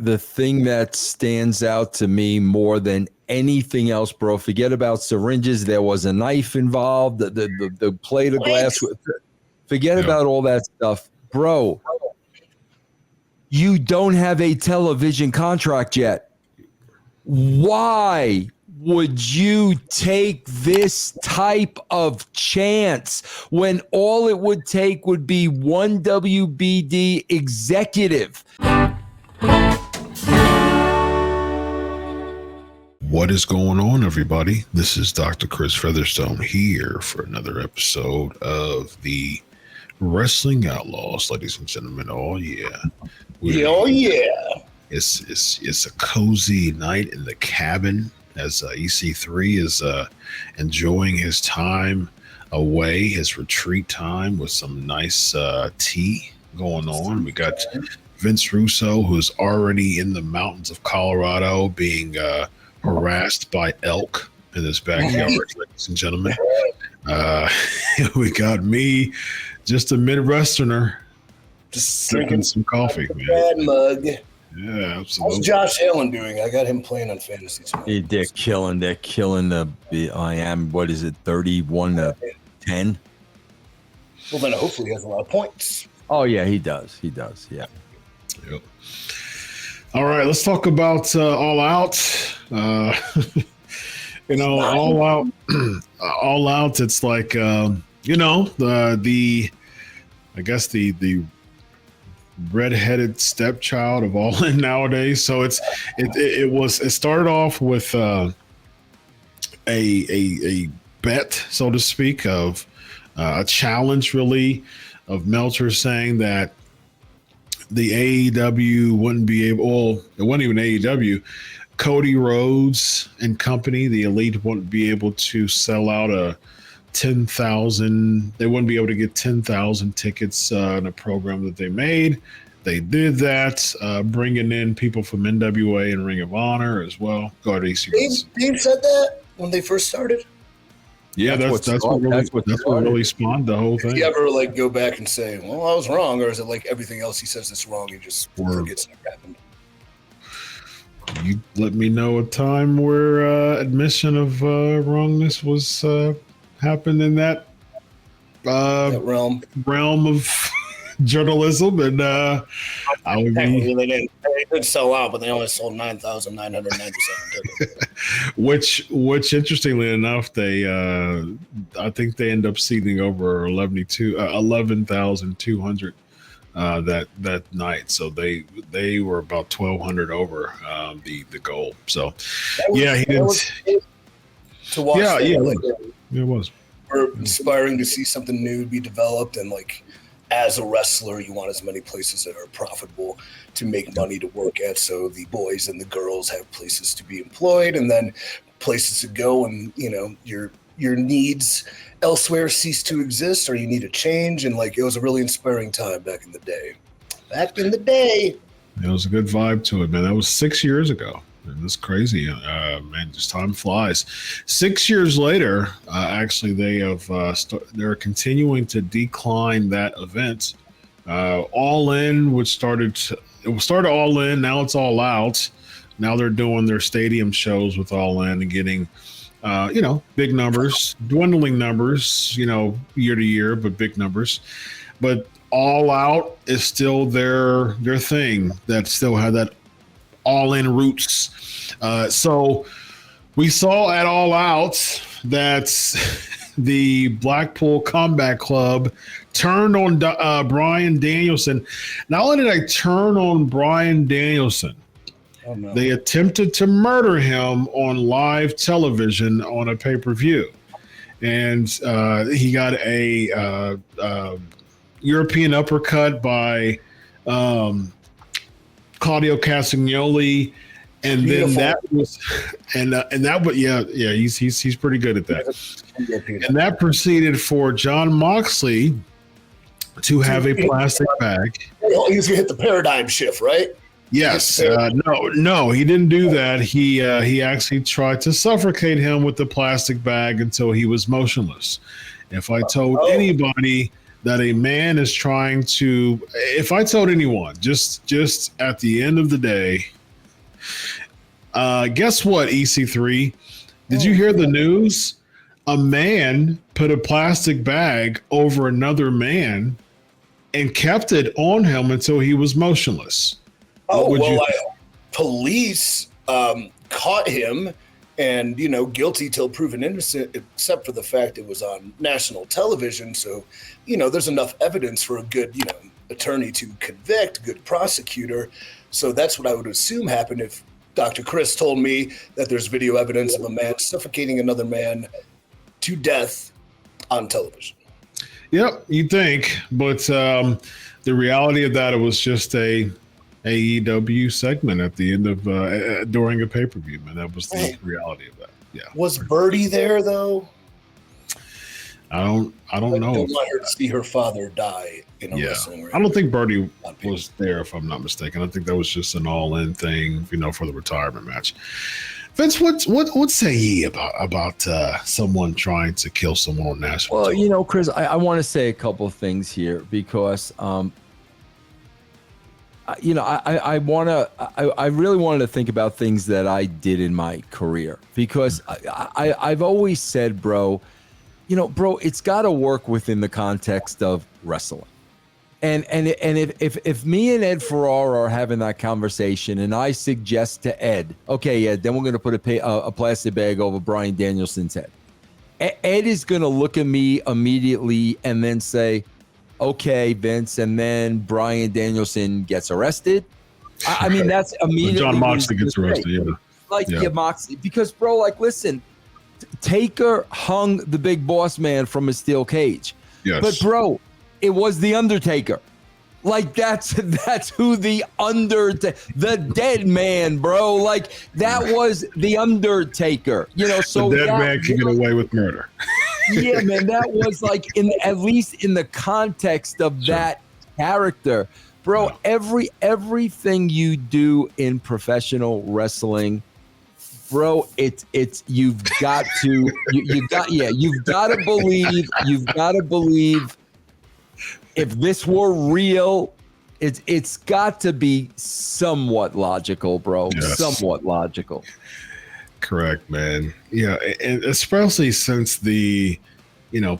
the thing that stands out to me more than anything else, bro, forget about syringes. There was a knife involved, the plate of glass. Forget about all that stuff. Bro, you don't have a television contract yet. Why would you take this type of chance when all it would take would be one WBD executive? What is going on, everybody? This is Dr. Chris Featherstone here for another episode of the Wrestling Outlaws, ladies and gentlemen. Oh yeah, It's a cozy night in the cabin as EC3 is enjoying his time away, his retreat time with some nice tea going on. We got Vince Russo, who's already in the mountains of Colorado, being harassed by elk in his backyard, ladies and gentlemen. We got me, just a Midwesterner, just drinking some coffee, man. Bad mug. Yeah, absolutely. How's Josh Allen doing? I got him playing on fantasy tonight. They're killing the what is it, 31-10? Well, then hopefully he has a lot of points. Oh yeah, he does, yeah. Yep. All right, let's talk about All Out. All Out. It's like the redheaded stepchild of All In nowadays. So it started off with a bet, so to speak, of a challenge, really, of Meltzer saying that the AEW wouldn't be able, well, it wasn't even AEW, Cody Rhodes and company, the Elite, wouldn't be able to sell out a 10,000. They wouldn't be able to get 10,000 tickets in a program that they made. They did that, bringing in people from NWA and Ring of Honor as well. Go ahead, EC3. Dave said that when they first started. Yeah, that's what really spawned the whole thing. Did you ever go back and say, "Well, I was wrong," or is it like everything else he says that's wrong? He just forgets it happened. You let me know a time where admission of wrongness was happened in that realm of journalism, and I would be. They didn't sell out, but they only sold 9,997 tickets. Which interestingly enough, they I think they end up seating over 11,200 that night. So they were about 1,200 over the goal. So he didn't. To watch, it was. We're inspiring to see something new be developed, and as a wrestler, you want as many places that are profitable to make money to work at, so the boys and the girls have places to be employed, and then places to go, and your needs elsewhere cease to exist, or you need a change. And it was a really inspiring time back in the day. It was a good vibe to it, man. That was 6 years ago. And it's crazy, man. Just time flies. 6 years later, actually, they have they're continuing to decline that event. All In, which started All In, now it's All Out. Now they're doing their stadium shows with All In and getting, big numbers, dwindling numbers, year to year, but big numbers. But All Out is still their thing. That still had that All In roots. So we saw at All Out that the Blackpool Combat Club turned on Bryan Danielson. Not only did I turn on Bryan Danielson, they attempted to murder him on live television on a pay-per-view. And he got a European uppercut by Claudio Castagnoli, and Beautiful. Then that was, he's pretty good at that. And that proceeded for John Moxley to have a plastic bag. He's gonna hit the paradigm shift, right? Yes. No, he didn't do that. He actually tried to suffocate him with the plastic bag until he was motionless. If I told anybody that a man is trying to, if I told anyone, just at the end of the day, guess what, EC3? Did you hear the news? A man put a plastic bag over another man and kept it on him until he was motionless. Police caught him and, guilty till proven innocent, except for the fact it was on national television. So, there's enough evidence for a good, attorney to convict, good prosecutor. So that's what I would assume happened if Dr. Chris told me that there's video evidence of a man suffocating another man to death on television. Yep, you think, but the reality of that, it was just a AEW segment at the end of during a pay-per-view, man. That was the reality of that. Yeah. Was Birdie there though? I don't know. I don't want her to see her father die in a wrestling ring. I don't think Birdie was there, if I'm not mistaken. I think that was just an all-in thing, for the retirement match. Vince, what say ye about someone trying to kill someone on national television? Well, Chris, I want to say a couple of things here because I really wanted to think about things that I did in my career because I've always said, bro, it's got to work within the context of wrestling. And if me and Ed Ferrara are having that conversation and I suggest to Ed, okay, Ed, then we're going to put a plastic bag over Bryan Danielson's head. Ed is going to look at me immediately and then say, okay, Vince, and then Bryan Danielson gets arrested. I mean, that's immediately. John Moxley gets arrested, Moxley. Because, bro, listen, Taker hung the big boss man from a steel cage. Yes. But, bro, it was the Undertaker. That's who the the dead man, bro. That was the Undertaker. So the dead man can get away with murder. Yeah, man, that was at least in the context of that character, bro. Everything you do in professional wrestling, bro, you've got to believe. If this were real, it's got to be somewhat logical, bro. Yes. Somewhat logical. Correct, man. Yeah, and especially since the,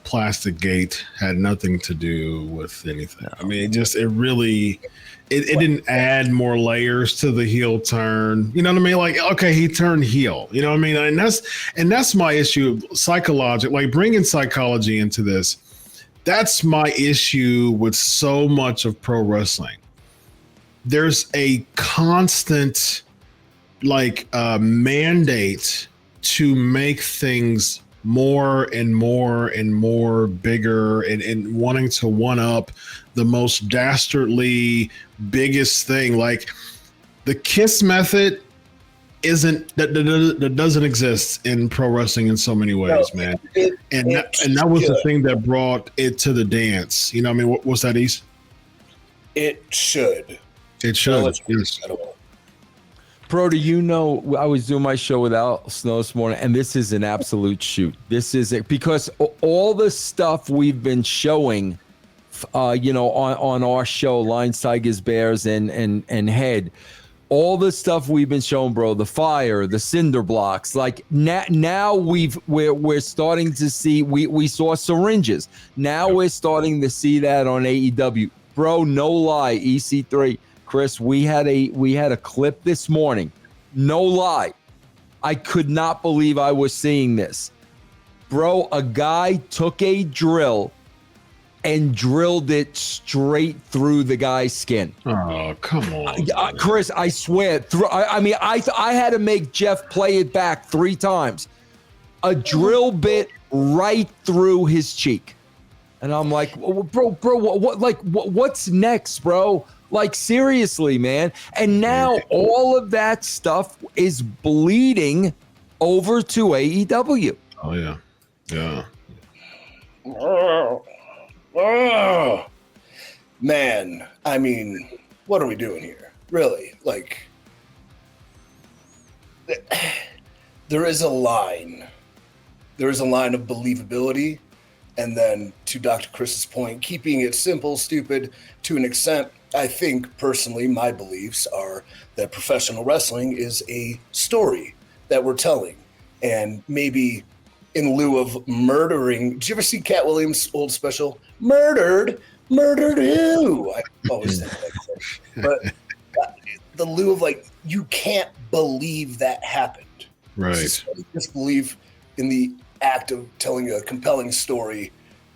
Plastic Gate had nothing to do with anything. No. I mean, it didn't add more layers to the heel turn. You know what I mean? Okay, he turned heel. You know what I mean? And that's my issue. Psychology, bringing psychology into this. That's my issue with so much of pro wrestling. There's a constant mandate to make things more and more and more bigger and wanting to one up the most dastardly biggest thing. The KISS method that doesn't exist in pro wrestling in so many ways, man. That was the thing that brought it to the dance. You know what I mean? What's that, East? It should. It should. Yes. Bro, do you know, I was doing my show with Al Snow this morning, and this is an absolute shoot. This is it, because all the stuff we've been showing, on our show, Lions, Tigers, Bears, and Head, all the stuff we've been showing, bro, the fire, the cinder blocks, now we're starting to see, we saw syringes. Now we're starting to see that on AEW. Bro, no lie, EC3. Chris, we had a clip this morning. No lie. I could not believe I was seeing this. Bro, a guy took a drill and drilled it straight through the guy's skin. Oh, come on. Chris, I swear. I had to make Jeff play it back 3 times. A drill bit right through his cheek. And I'm like, bro, what's next, bro? Seriously, man. And now all of that stuff is bleeding over to AEW. Oh, yeah. Yeah. Oh, man. I mean, what are we doing here? Really? There is a line. There is a line of believability And then to Dr. Chris's point, keeping it simple, stupid to an extent. I think personally, my beliefs are that professional wrestling is a story that we're telling. And maybe in lieu of murdering, did you ever see Cat Williams' old special? Murdered who? I always think that. But the lieu of like, you can't believe that happened. Right. Disbelief in the act of telling a compelling story.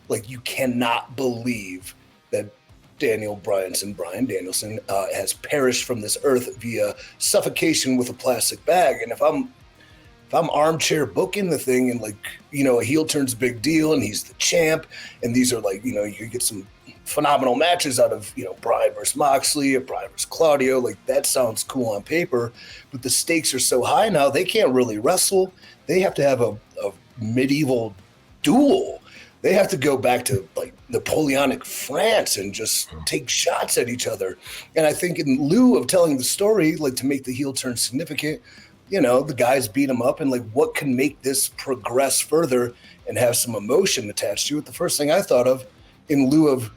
Like, you cannot believe that Bryan Danielson has perished from this earth via suffocation with a plastic bag. And if I'm armchair booking the thing and like, you know, a heel turn's a big deal and he's the champ and these are like, you know, you get some phenomenal matches out of, you know, Bryan versus Moxley or Bryan versus Claudio, like that sounds cool on paper, but the stakes are so high now they can't really wrestle. They have to have a medieval duel. They have to go back to like Napoleonic France and just take shots at each other. And I think in lieu of telling the story, like to make the heel turn significant, you know, the guys beat him up and like what can make this progress further and have some emotion attached to it. The first thing I thought of in lieu of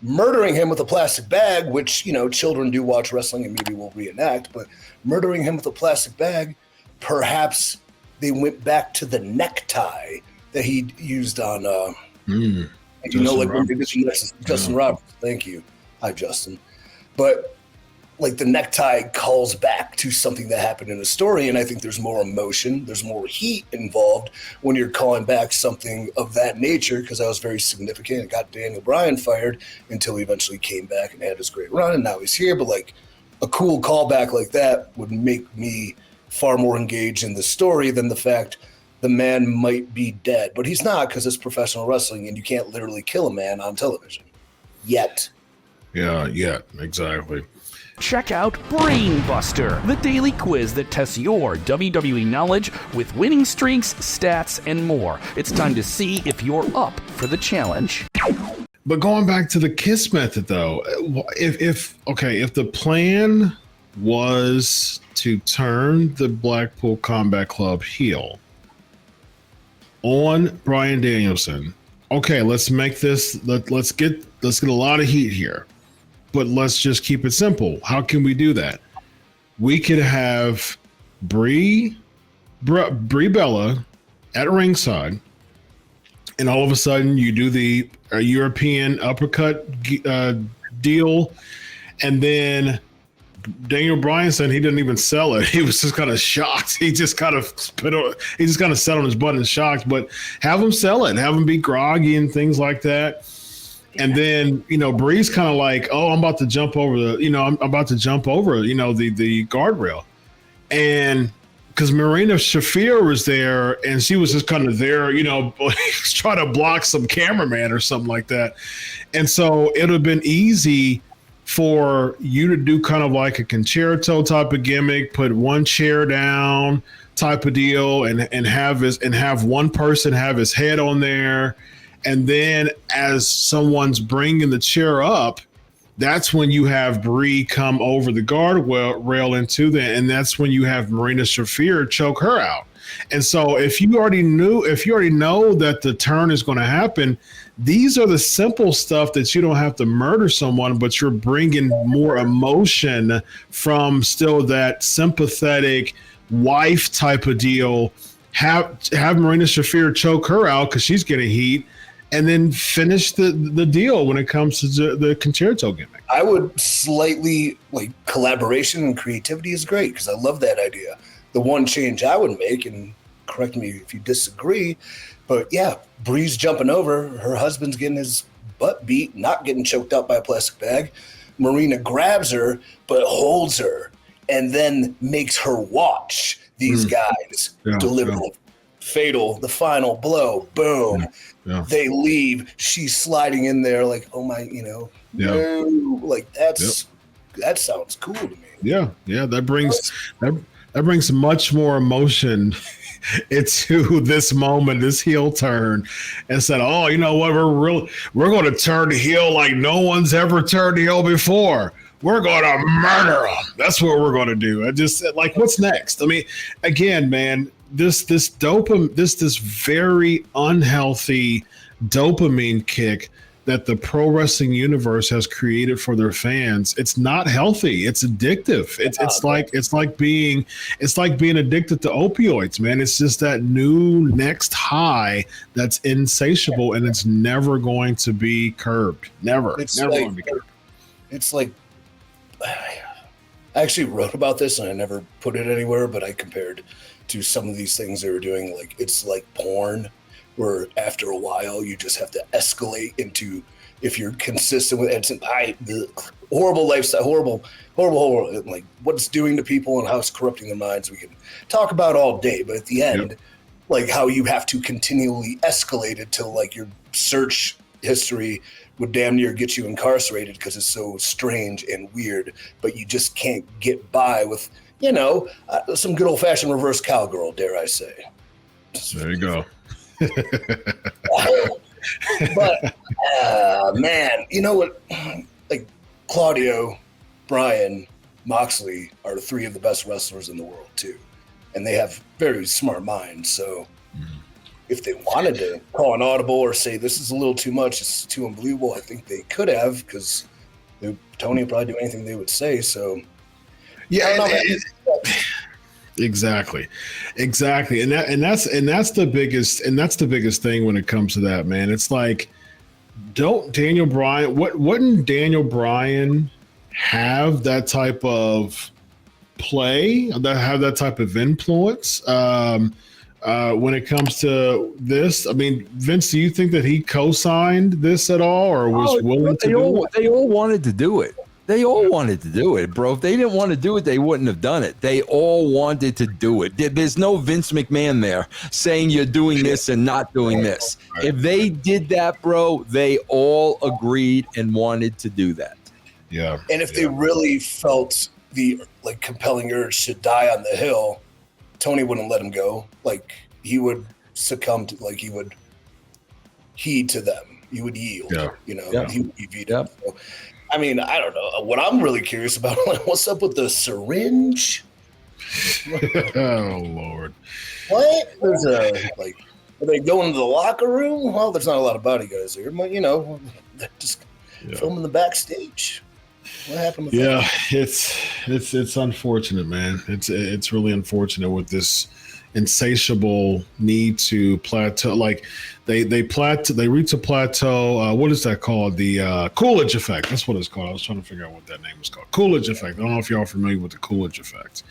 murdering him with a plastic bag, which, you know, children do watch wrestling and maybe will reenact, but murdering him with a plastic bag, perhaps they went back to the necktie that he used on, you know, like when they did Justin Roberts. Thank you. Hi, Justin. But like the necktie calls back to something that happened in the story. And I think there's more emotion, there's more heat involved when you're calling back something of that nature, because that was very significant. It got Daniel Bryan fired until he eventually came back and had his great run. And now he's here. But like a cool callback like that would make me far more engaged in the story than the fact the man might be dead, but he's not, because it's professional wrestling and you can't literally kill a man on television yet. Yeah, exactly. Check out BrainBuster, the daily quiz that tests your WWE knowledge with winning streaks, stats, and more. It's time to see if you're up for the challenge. But going back to the KISS method, though, if the plan was to turn the Blackpool Combat Club heel on Bryan Danielson, okay, let's make this. Let's get a lot of heat here, but let's just keep it simple. How can we do that? We could have Brie Bella at ringside, and all of a sudden you do the European uppercut deal, and then Daniel Bryan said he didn't even sell it. He was just kind of shocked. He just kind of sat on his butt in shock. But have him sell it, have him be groggy and things like that. And then, you know, Bree's kind of like, oh, I'm about to jump over the guardrail. And because Marina Shafir was there and she was just kind of there, you know, trying to block some cameraman or something like that. And so it would have been easy for you to do kind of like a concerto type of gimmick, put one chair down type of deal and have one person have his head on there. And then as someone's bringing the chair up, that's when you have Brie come over the guardrail into that. And that's when you have Marina Shafir choke her out. And so if you already know that the turn is going to happen, these are the simple stuff that you don't have to murder someone, but you're bringing more emotion from still that sympathetic wife type of deal. Have Marina Shafir choke her out because she's getting heat, and then finish the deal when it comes to the concerto gimmick. I would slightly, like, collaboration and creativity is great because I love that idea. The one change I would make, and correct me if you disagree, but yeah, Bree's jumping over. Her husband's getting his butt beat, not getting choked out by a plastic bag. Marina grabs her, but holds her, and then makes her watch these guys deliver fatal, the final blow. Boom. Yeah. They leave. She's sliding in there like, oh my, you know, no. Like that sounds cool to me. Yeah. That brings much more emotion into this moment, this heel turn, and said, oh, you know what, we're going to turn heel like no one's ever turned heel before. We're going to murder them. That's what we're going to do. I just said, like, what's next? I mean, again, man, this dopamine, this very unhealthy dopamine kick that the pro wrestling universe has created for their fans. It's not healthy. It's addictive. It's like being addicted to opioids, man. It's just that new next high that's insatiable, and it's never going to be curbed. Never going to be curbed. It's like, I actually wrote about this and I never put it anywhere, but I compared to some of these things they were doing. Like, it's like porn, where after a while you just have to escalate into, if you're consistent with it, horrible lifestyle, horrible, like what it's doing to people and how it's corrupting their minds. We can talk about all day, but at the end, like how you have to continually escalate it till like your search history would damn near get you incarcerated because it's so strange and weird, but you just can't get by with, some good old fashioned reverse cowgirl, dare I say. There you go. But man, you know what? Like Claudio, Bryan, Moxley are the three of the best wrestlers in the world too, and they have very smart minds. So if they wanted to call an audible or say this is a little too much, it's too unbelievable, I think they could have, because Tony would probably do anything they would say. So yeah. Exactly. And that's the biggest thing when it comes to that, man. It's like, wouldn't Daniel Bryan have that type of play, have that type of influence when it comes to this? I mean, Vince, do you think that he co-signed this at all, or was willing to do it? They all wanted to do it. They all wanted to do it, bro. If they didn't want to do it, they wouldn't have done it. They all wanted to do it. There's no Vince McMahon there saying you're doing this and not doing this. If they did that, bro, they all agreed and wanted to do that. Yeah. And if they really felt the compelling urge to die on the hill, Tony wouldn't let him go. Like, he would succumb to, like, he would heed to them. He would yield. Yeah. He would be vetoed. So, I mean, I don't know. What I'm really curious about, like, what's up with the syringe? Oh, Lord. What? There's are they going to the locker room? Well, there's not a lot of bodyguards here, but, they're just filming the backstage. What happened with that? It's unfortunate, man. It's really unfortunate with this insatiable need to plateau. Like they reach a plateau. What is that called? The Coolidge effect. That's what it's called. I was trying to figure out what that name was called. Coolidge effect. I don't know if y'all are familiar with the Coolidge effect.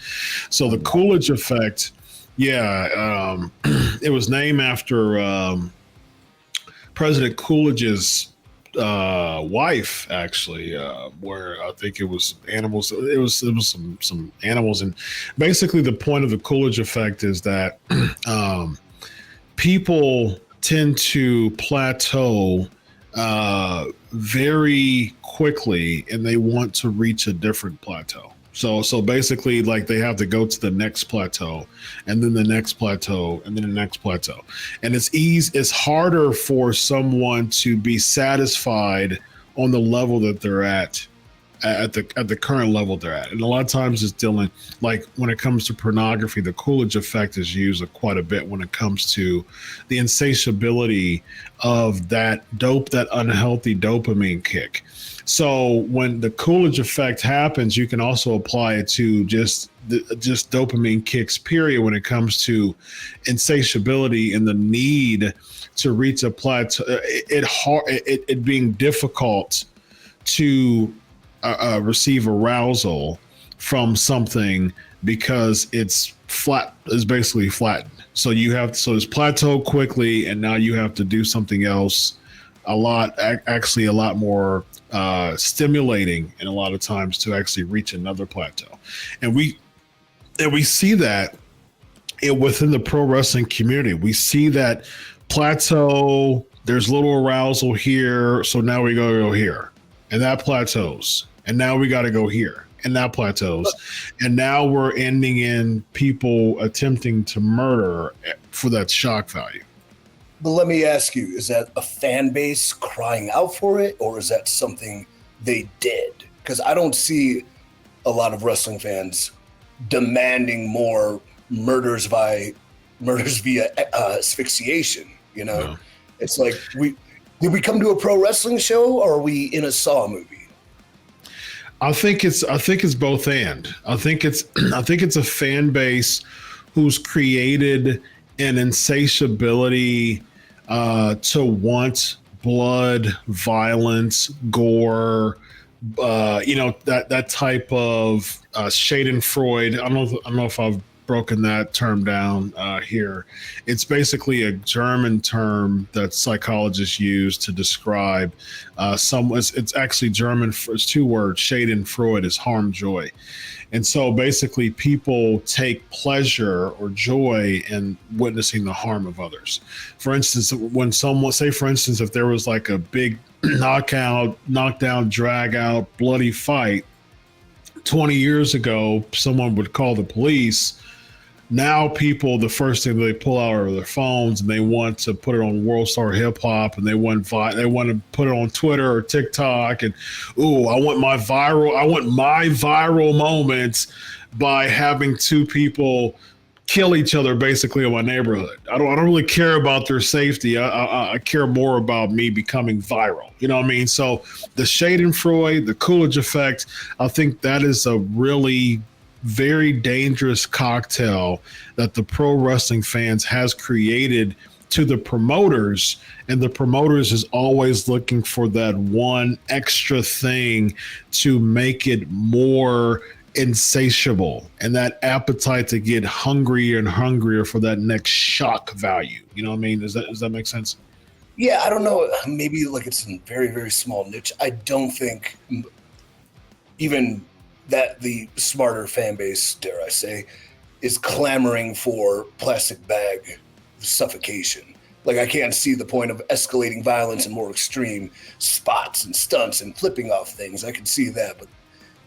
So the Coolidge effect, it was named after President Coolidge's wife, actually, where I think it was animals. It was some animals, and basically the point of the Coolidge effect is that people tend to plateau very quickly, and they want to reach a different plateau. So basically, like, they have to go to the next plateau, and then the next plateau, and then the next plateau. And it's harder for someone to be satisfied on the level that they're at the current level they're at. And a lot of times it's dealing, like, when it comes to pornography, the Coolidge effect is used quite a bit when it comes to the insatiability of that unhealthy dopamine kick. So when the Coolidge effect happens, you can also apply it to just dopamine kicks, period, when it comes to insatiability and the need to reach a plateau. It being difficult to receive arousal from something because it's basically flattened. So it's plateaued quickly, and now you have to do something else a lot more stimulating, and a lot of times to actually reach another plateau. And we see that within the pro wrestling community. We see that plateau, there's little arousal here, so now we gotta go here, and that plateaus, and now we got to go here, and that plateaus, and now we're ending in people attempting to murder for that shock value. But let me ask you, is that a fan base crying out for it, or is that something they did? Because I don't see a lot of wrestling fans demanding more murders via asphyxiation, No. It's like did we come to a pro wrestling show or are we in a Saw movie? I think it's both and. I think it's a fan base who's created an insatiability to want blood, violence, gore, that type of Schadenfreude. I don't know if I've broken that term down here. It's basically a German term that psychologists use to describe it's actually German. It's two words. Schadenfreude is harm, joy. And so basically people take pleasure or joy in witnessing the harm of others. For instance, when someone, say for instance, if there was like a big knockdown, drag out, bloody fight 20 years ago, someone would call the police. Now people, the first thing they pull out are their phones and they want to put it on World Star Hip Hop and they want to put it on Twitter or TikTok and, I want my viral moments by having two people kill each other basically in my neighborhood. I don't really care about their safety. I care more about me becoming viral. You know what I mean? So the Schadenfreude, the Coolidge effect, I think that is a really very dangerous cocktail that the pro wrestling fans has created to the promoters, and the promoters is always looking for that one extra thing to make it more insatiable and that appetite to get hungrier and hungrier for that next shock value. You know what I mean? Does that make sense? Yeah, I don't know. Maybe like it's a very, very small niche. I don't think even that the smarter fan base, dare I say, is clamoring for plastic bag suffocation. Like, I can't see the point of escalating violence and more extreme spots and stunts and flipping off things. I can see that, but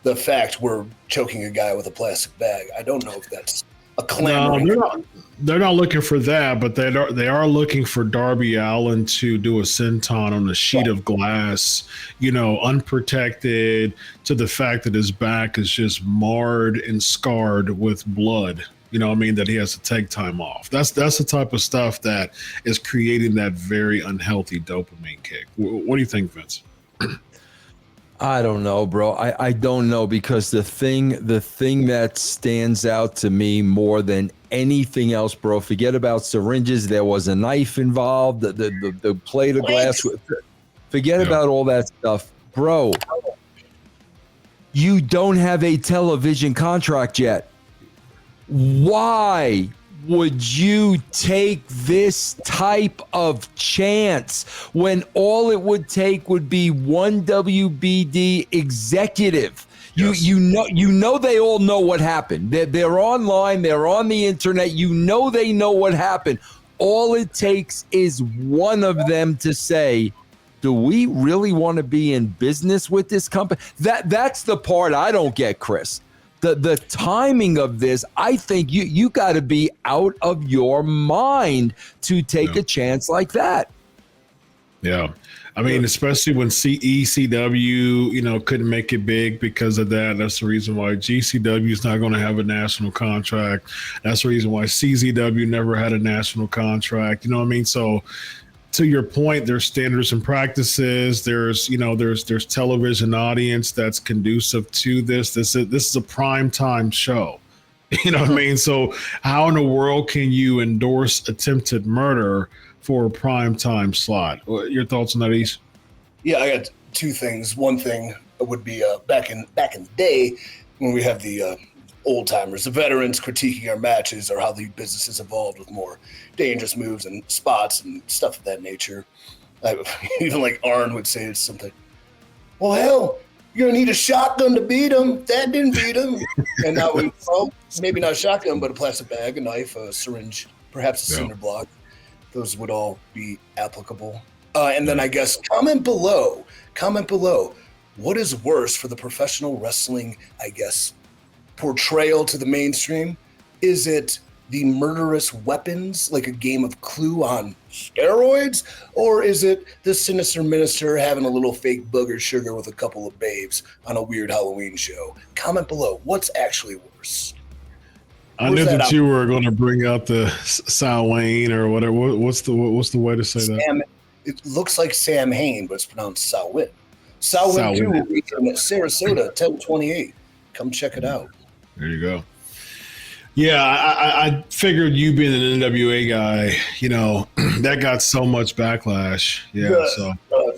the fact we're choking a guy with a plastic bag, I don't know if that's a clamoring. No, they're not looking for that, but they are looking for Darby Allin to do a senton on a sheet of glass, unprotected, to the fact that his back is just marred and scarred with blood. You know what I mean? That he has to take time off. That's the type of stuff that is creating that very unhealthy dopamine kick. What do you think, Vince? I don't know, bro. I don't know, because the thing that stands out to me more than anything else, bro, forget about syringes. There was a knife involved, the plate of glass. Forget about all that stuff, bro. You don't have a television contract yet. Why would you take this type of chance when all it would take would be one WBD executive? Yes. You know they all know what happened. They're online, they're on the internet. They know what happened. All it takes is one of them to say, do we really want to be in business with this company? That's the part I don't get, Chris. The timing of this, I think you got to be out of your mind to take a chance like that. Yeah. I mean, especially when ECW, couldn't make it big because of that. That's the reason why GCW is not going to have a national contract. That's the reason why CZW never had a national contract. You know what I mean? So to your point, there's standards and practices. There's television audience that's conducive to this. This is a prime time show. You know what I mean? So how in the world can you endorse attempted murder for a prime time slot? Your thoughts on that, East? Yeah, I got two things. One thing would be back in the day when we have the old timers, the veterans critiquing our matches or how the business has evolved with more dangerous moves and spots and stuff of that nature. Even like Arn would say something, well, hell, you're going to need a shotgun to beat him. That didn't beat him. And now maybe not a shotgun, but a plastic bag, a knife, a syringe, perhaps a cinder block. Those would all be applicable. And then I guess comment below, what is worse for the professional wrestling, portrayal to the mainstream? Is it the murderous weapons, like a game of Clue on steroids? Or is it the sinister minister having a little fake booger sugar with a couple of babes on a weird Halloween show? Comment below. What's actually worse? I knew that you were going to bring out the Samhain or whatever. What's the way to say that? it looks like Sam Hain, but it's pronounced Salwin. Salwin 2 will be in Sarasota, 10/28. Come check it out. There you go. Yeah, I figured you being an NWA guy, you know, that got so much backlash. Yeah, so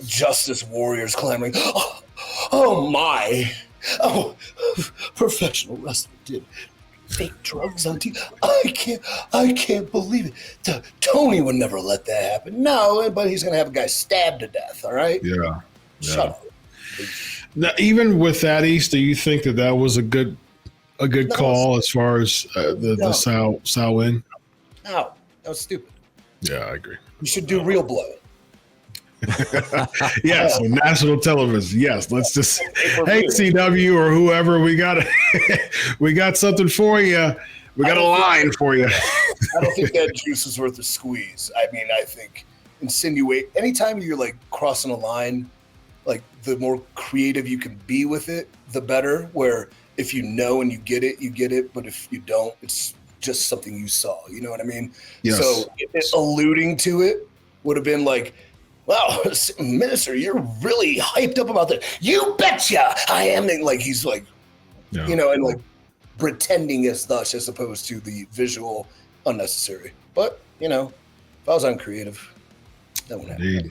Justice Warriors clamoring, oh my, professional wrestler did fake drugs on TV. I can't believe it. Tony would never let that happen. No, but he's gonna have a guy stabbed to death. All right. Yeah. Shut up. Now, even with that, East, do you think that was a good call as far as the Sal win? No, that was stupid. Yeah, I agree. You should do real blood. Yes, on national television. Yes, let's just hey CW or whoever, we got something for you. We got a line for you. I don't think that juice is worth a squeeze. I mean, I think anytime you're like crossing a line, like the more creative you can be with it, the better. Where if you know and you get it. But if you don't, it's just something you saw. You know what I mean? Yes. So alluding to it would have been like, wow, Minister, you're really hyped up about that. You betcha I am. And like, he's like, you know, and like pretending as such as opposed to the visual unnecessary. But, you know, if I was uncreative, that wouldn't happen.